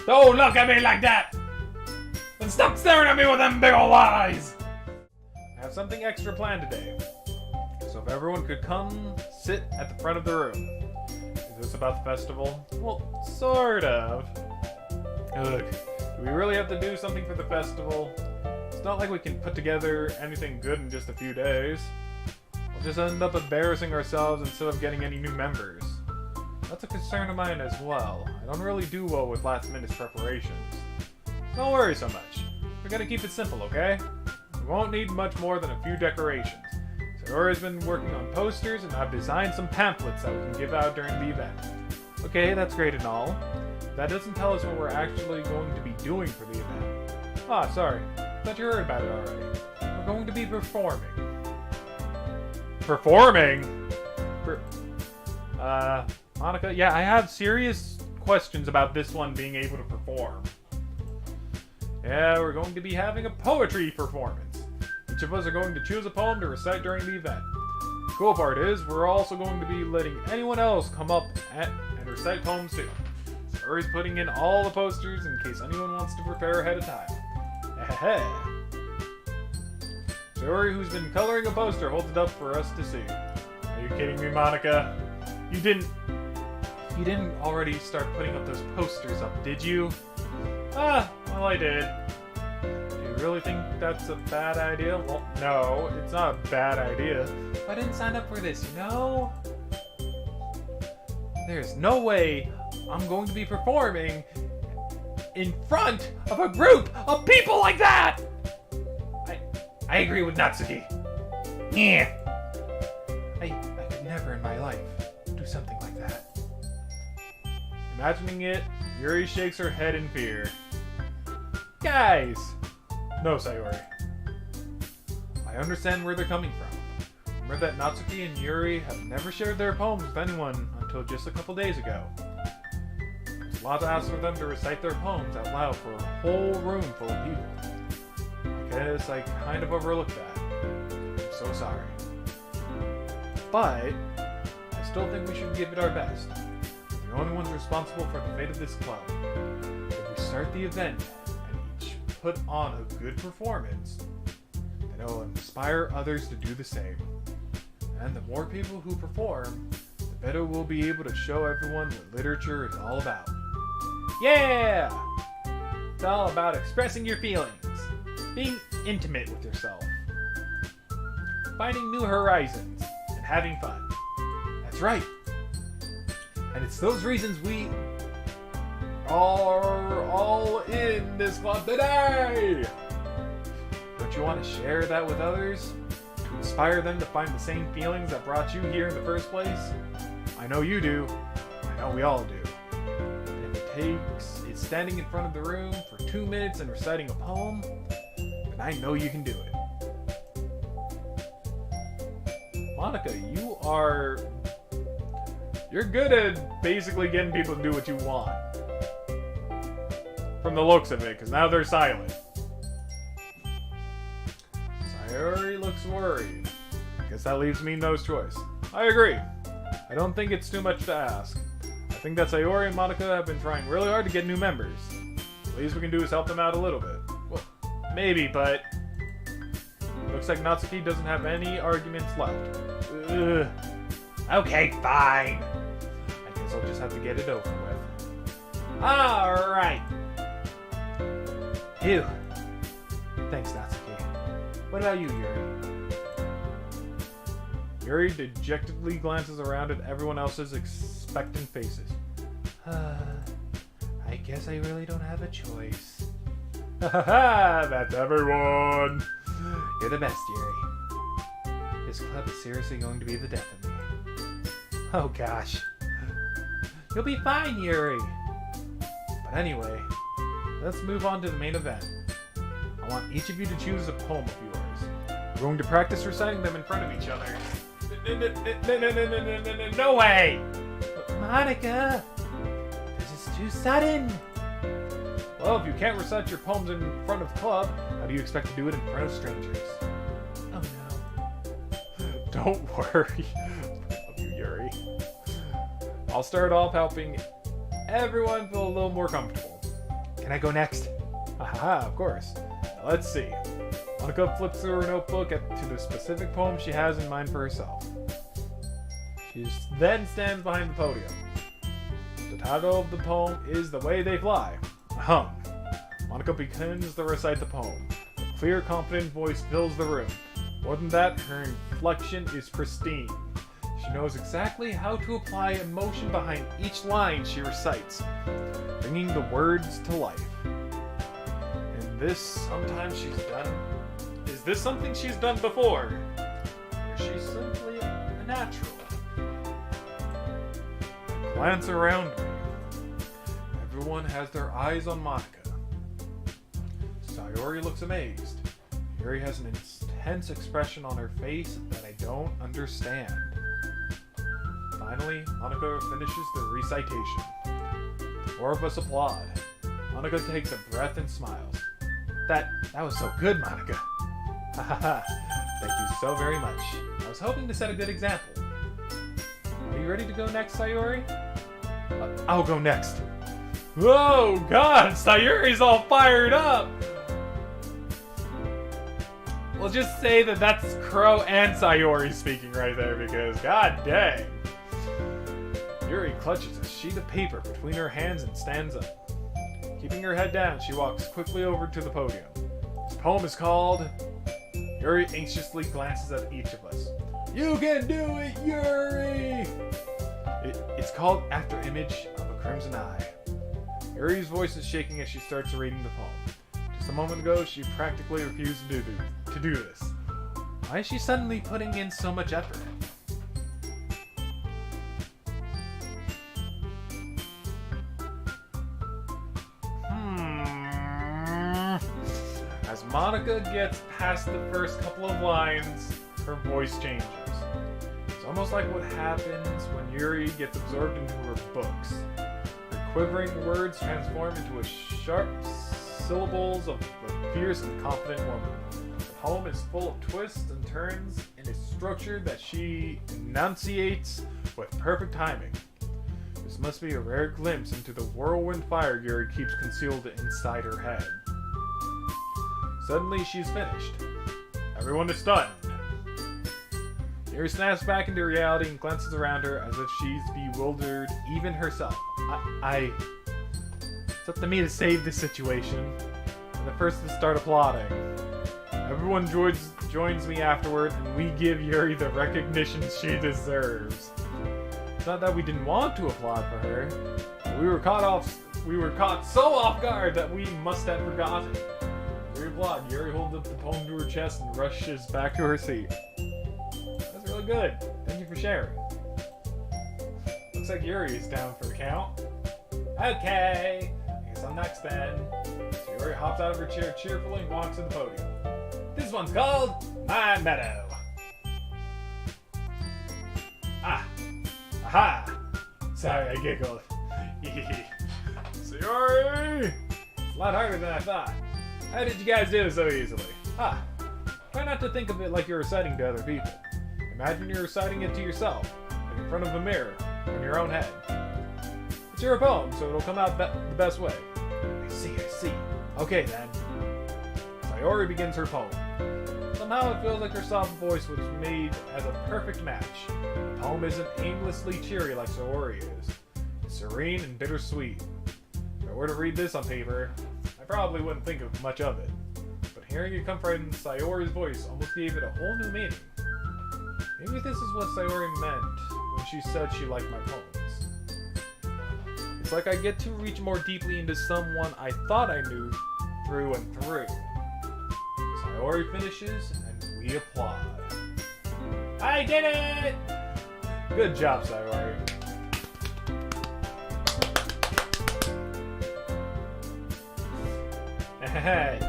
Don't look at me like that! And stop staring at me with them big ol' eyes! I have something extra planned today. So if everyone could come sit at the front of the room. Is this about the festival? Well, sort of. Look, do we really have to do something for the festival? It's not like we can put together anything good in just a few days. We'll just end up embarrassing ourselves instead of getting any new members. That's a concern of mine as well. I don't really do well with last-minute preparations. Don't worry so much. We're gonna keep it simple, okay? We won't need much more than a few decorations. Sayori's been working on posters, and I've designed some pamphlets that we can give out during the event. Okay, that's great and all. That doesn't tell us what we're actually going to be doing for the event. Ah, sorry. Thought you heard about it already. We're going to be performing. Performing? Monica, yeah, I have serious questions about this one being able to perform. Yeah, we're going to be having a poetry performance. Each of us are going to choose a poem to recite during the event. The cool part is, we're also going to be letting anyone else come up and recite poems too. Sayori's putting in all the posters in case anyone wants to prepare ahead of time. Sayori, who's been coloring a poster, holds it up for us to see. Are you kidding me, Monica? You didn't already start putting up those posters up, did you? Ah, well I did. Do you really think that's a bad idea? Well, no, it's not a bad idea. I didn't sign up for this, you know? There's no way I'm going to be performing in front of a group of people like that! I agree with Natsuki. Yeah. I could never in my life do something like that. Imagining it, Yuri shakes her head in fear. Guys! No, Sayori. I understand where they're coming from. Remember that Natsuki and Yuri have never shared their poems with anyone until just a couple days ago. It's a lot to ask for them to recite their poems out loud for a whole room full of people. I guess I kind of overlooked that. I'm so sorry. But I still think we should give it our best. We're the only ones responsible for the fate of this club. If we start the event and each put on a good performance, then it will inspire others to do the same. And the more people who perform, the better we'll be able to show everyone what literature is all about. Yeah! It's all about expressing your feelings. Being intimate with yourself. Finding new horizons. And having fun. That's right. And it's those reasons we are all in this club today! Don't you want to share that with others? To inspire them to find the same feelings that brought you here in the first place? I know you do. I know we all do. And if it takes it standing in front of the room for 2 minutes and reciting a poem, then I know you can do it. Monica, you're good at basically getting people to do what you want. From the looks of it, because now they're silent. Sayori looks worried. Guess that leaves me no choice. I agree. I don't think it's too much to ask. I think that Sayori and Monica have been trying really hard to get new members. The least we can do is help them out a little bit. Well, maybe, but looks like Natsuki doesn't have any arguments left. Ugh. Okay, fine. I guess I'll just have to get it over with. Alright. Phew. Thanks, Natsuki. What about you, Yuri? Yuri dejectedly glances around at everyone else's expectant faces. I guess I really don't have a choice. Haha, that's everyone! You're the best, Yuri. This club is seriously going to be the death of me. Oh gosh. You'll be fine, Yuri! But anyway, let's move on to the main event. I want each of you to choose a poem of yours. We're going to practice reciting them in front of each other. No way! Monica! This is too sudden! Well, if you can't recite your poems in front of the club, how do you expect to do it in front of strangers? Oh no. Don't worry. I love you, Yuri. I'll start off helping everyone feel a little more comfortable. Can I go next? Haha, of course. Now, let's see. Monica flips through her notebook to the specific poem she has in mind for herself. She then stands behind the podium. The title of the poem is The Way They Fly. Monica begins to recite the poem. A clear, confident voice fills the room. More than that, her inflection is pristine. She knows exactly how to apply emotion behind each line she recites, bringing the words to life. And this sometimes she's done. Is this something she's done before? Or is she simply a natural? I glance around me. Everyone has their eyes on Monica. Sayori looks amazed. Yuri has an intense expression on her face that I don't understand. Finally, Monica finishes the recitation. The four of us applaud. Monica takes a breath and smiles. That was so good, Monica. Hahaha. Thank you so very much. I was hoping to set a good example. Are you ready to go next, Sayori? I'll go next. Whoa, God, Sayori's all fired up! We'll just say that that's Crow and Sayori speaking right there because, god dang. Yuri clutches a sheet of paper between her hands and stands up. Keeping her head down, she walks quickly over to the podium. This poem is called... Yuri anxiously glances at each of us. You can do it, Yuri! It's called After Image of a Crimson Eye. Yuri's voice is shaking as she starts reading the poem. Just a moment ago, she practically refused to do this. Why is she suddenly putting in so much effort? As Monica gets past the first couple of lines, her voice changes. It's almost like what happens when Yuri gets absorbed into her books. Her quivering words transform into a sharp syllables of a fierce and confident woman. The poem is full of twists and turns and is structured that she enunciates with perfect timing. This must be a rare glimpse into the whirlwind fire Yuri keeps concealed inside her head. Suddenly, she's finished. Everyone is stunned. Yuri snaps back into reality and glances around her as if she's bewildered, even herself. It's up to me to save this situation. I'm the first to start applauding. Everyone joins me afterward, and we give Yuri the recognition she deserves. It's not that we didn't want to applaud for her, but we were caught so off guard that we must have forgotten. We applaud. Yuri holds up the poem to her chest and rushes back to her seat. That's really good. Thank you for sharing. Looks like Yuri is down for the count. Okay, I guess I'm next then. So Yuri hops out of her chair cheerfully and walks to the podium. This one's called My Meadow. Aha! Sorry, I giggled. Sayori! It's a lot harder than I thought. How did you guys do it so easily? Try not to think of it like you're reciting to other people. Imagine you're reciting it to yourself, like in front of a mirror, in your own head. It's your poem, so it'll come out the best way. I see. Okay then. Sayori begins her poem. Somehow it feels like her soft voice was made as a perfect match. The poem isn't aimlessly cheery like Sayori is. It's serene and bittersweet. If I were to read this on paper, I probably wouldn't think of much of it. But hearing it come from Sayori's voice almost gave it a whole new meaning. Maybe this is what Sayori meant when she said she liked my poems. It's like I get to reach more deeply into someone I thought I knew through and through. Sayori finishes, and we applaud. I did it! Good job, Sayori.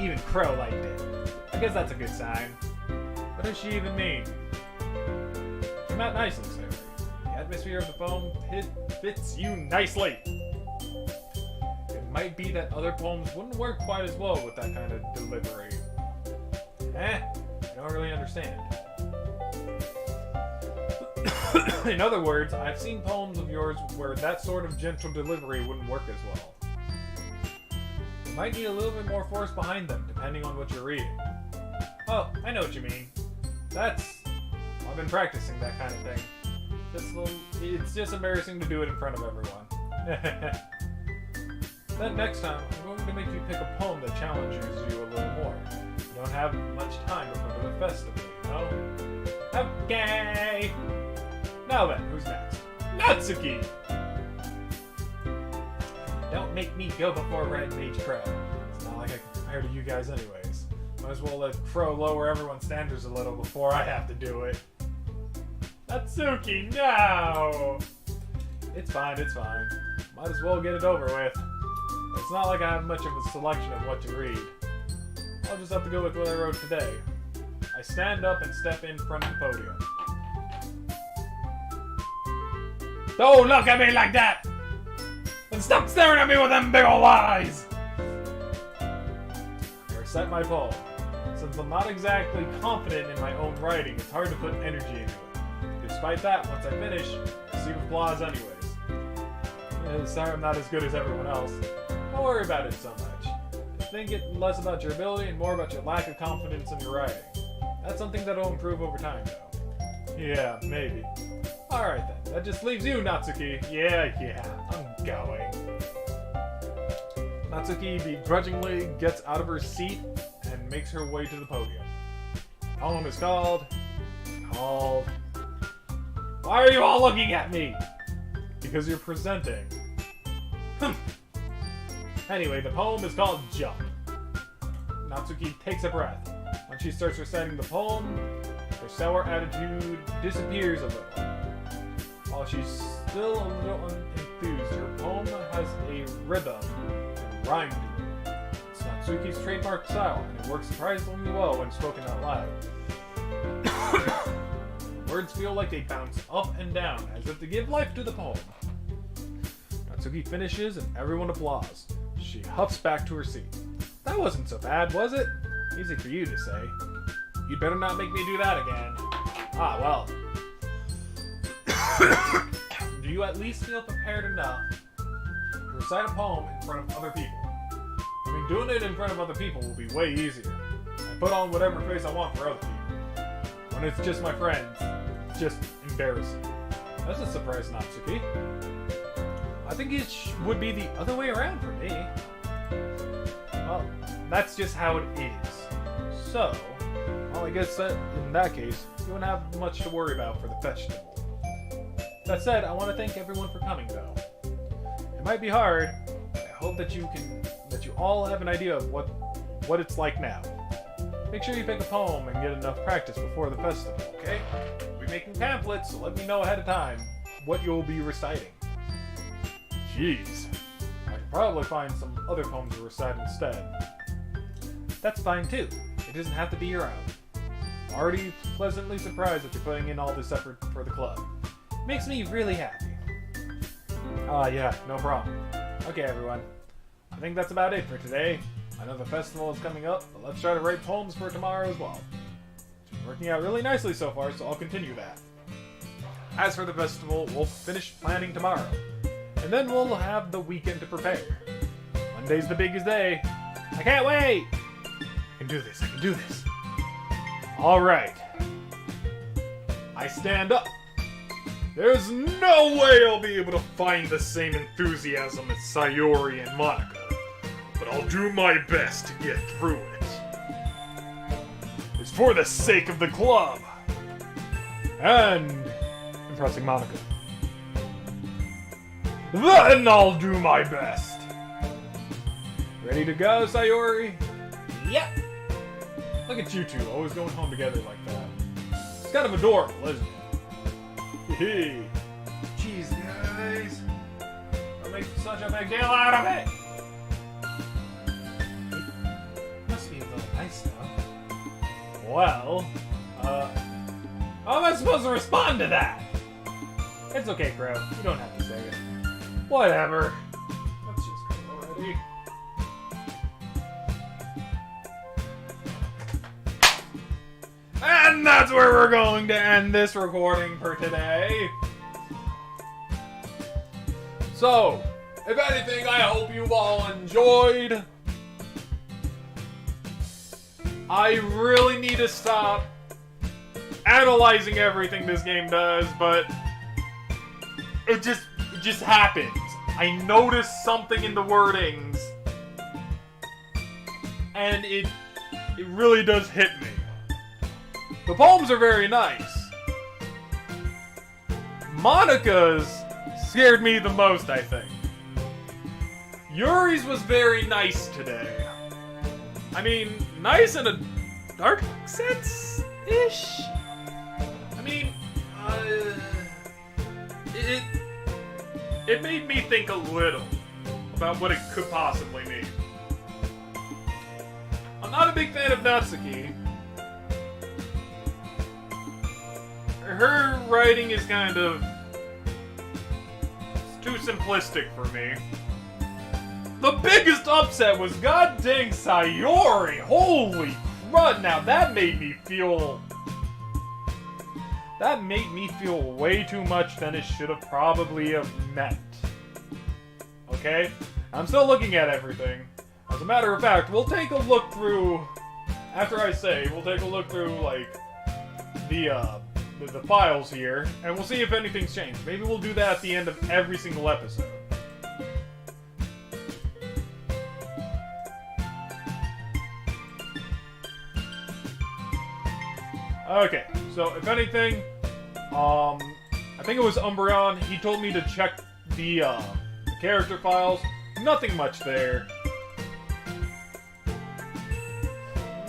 Even Crow liked it. I guess that's a good sign. What does she even mean? Came out nicely, Sayori. The atmosphere of the poem fits you nicely. It might be that other poems wouldn't work quite as well with that kind of delivery. I don't really understand. In other words, I've seen poems of yours where that sort of gentle delivery wouldn't work as well. You might need a little bit more force behind them, depending on what you're reading. Oh, I know what you mean. I've been practicing that kind of thing. It's just embarrassing to do it in front of everyone. Then next time, I'm going to make you pick a poem that challenges you a little more. You don't have much time before the festival, you know? Okay! Now then, who's next? Natsuki! Don't make me go before Red Mage Crow. It's not like I can compare to you guys anyways. Might as well let Crow lower everyone's standards a little before I have to do it. Natsuki, no! It's fine, it's fine. Might as well get it over with. It's not like I have much of a selection of what to read. I'll just have to go with what I wrote today. I stand up and step in front of the podium. Don't look at me like that! And stop staring at me with them big ol' eyes! I recite my poem. Since I'm not exactly confident in my own writing, it's hard to put energy into it. Despite that, once I finish, I receive applause anyways. Sorry I'm not as good as everyone else. Don't worry about it so much. Just think it less about your ability and more about your lack of confidence in your writing. That's something that'll improve over time, though. Yeah, maybe. Alright then, that just leaves you, Natsuki. Yeah, I'm going. Natsuki begrudgingly gets out of her seat and makes her way to the podium. The poem is called... Why are you all looking at me? Because you're presenting. Anyway, the poem is called Jump. Natsuki takes a breath. When she starts reciting the poem, her sour attitude disappears a little. While she's still a little enthused, her poem has a rhythm and rhyme to it. It's Natsuki's trademark style, and it works surprisingly well when spoken out loud. Words feel like they bounce up and down, as if to give life to the poem. Natsuki finishes, and everyone applauds. She huffs back to her seat. That wasn't so bad, was it? Easy for you to say. You'd better not make me do that again. Ah, well. Do you at least feel prepared enough to recite a poem in front of other people? I mean, doing it in front of other people will be way easier. I put on whatever face I want for other people. When it's just my friends, it's just embarrassing. That's a surprise, Natsuki. I think it would be the other way around for me. Well, that's just how it is. So, well, I guess that in that case, you won't have much to worry about for the festival. That said, I want to thank everyone for coming, though. It might be hard, but I hope that you all have an idea of what it's like now. Make sure you pick a poem and get enough practice before the festival, okay? We'll be making pamphlets, so let me know ahead of time what you'll be reciting. Jeez. I could probably find some other poems to recite instead. That's fine too. It doesn't have to be your own. I'm already pleasantly surprised that you're putting in all this effort for the club. It makes me really happy. Yeah, no problem. Okay, everyone. I think that's about it for today. I know the festival is coming up, but let's try to write poems for tomorrow as well. It's been working out really nicely so far, so I'll continue that. As for the festival, we'll finish planning tomorrow. And then we'll have the weekend to prepare. Monday's the biggest day. I can't wait! I can do this, I can do this. Alright. I stand up. There's no way I'll be able to find the same enthusiasm as Sayori and Monica. But I'll do my best to get through it. It's for the sake of the club. And impressing Monica. Then I'll do my best. Ready to go, Sayori? Yep. Look at you two, always going home together like that. It's kind of adorable, isn't it? Hey. Jeez, guys. Don't make such a big deal out of it. Must be a little nice, though. Well, how am I supposed to respond to that? It's okay, Crow. You don't have to say it. Whatever. Let's just go already. And that's where we're going to end this recording for today. So, if anything, I hope you've all enjoyed. I really need to stop analyzing everything this game does, but it just happens. I noticed something in the wordings, and it really does hit me. The poems are very nice. Monica's scared me the most, I think. Yuri's was very nice today. I mean, nice in a dark sense-ish? I mean, it made me think a little about what it could possibly mean. I'm not a big fan of Natsuki. Her writing is kind of too simplistic for me. The biggest upset was god dang Sayori. Holy crud, now that made me feel way too much than it should have probably have meant. Okay? I'm still looking at everything. As a matter of fact, we'll take a look through, after I say, we'll take a look through, like, the files here, and we'll see if anything's changed. Maybe we'll do that at the end of every single episode. Okay, so if anything, I think it was Umbreon, he told me to check the character files. Nothing much there.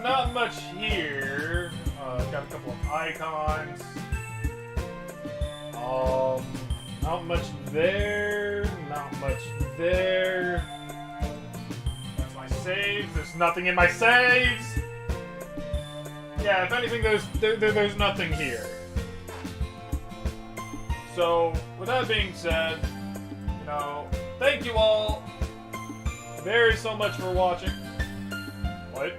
Not much here. Got a couple of icons. Not much there. Not much there. That's my saves. There's nothing in my saves. Yeah, if anything, there's nothing here. So, with that being said, you know, thank you all very so much for watching. What?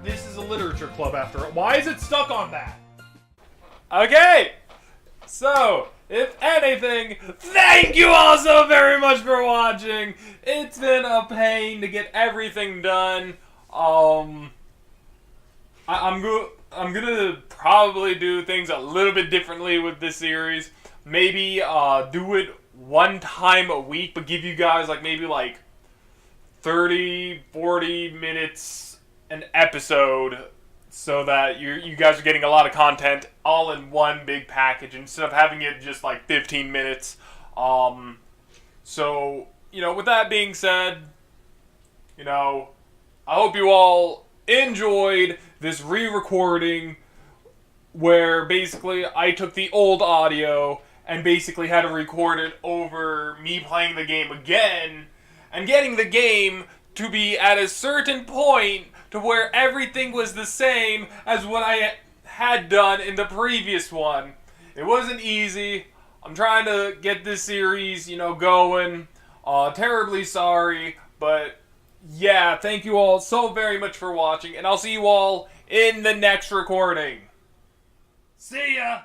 This is a literature club after all. Why is it stuck on that? Okay! So, if anything, thank you all so very much for watching. It's been a pain to get everything done. I'm gonna probably do things a little bit differently with this series. Maybe do it one time a week, but give you guys like maybe like 30, 40 minutes an episode, so that you guys are getting a lot of content all in one big package instead of having it just like 15 minutes. So, you know, with that being said, you know, I hope you all enjoyed this re-recording where basically I took the old audio and basically had to record it over me playing the game again and getting the game to be at a certain point to where everything was the same as what I had done in the previous one. It wasn't easy. I'm trying to get this series, you know, going. Terribly sorry, but yeah, thank you all so very much for watching, and I'll see you all in the next recording. See ya!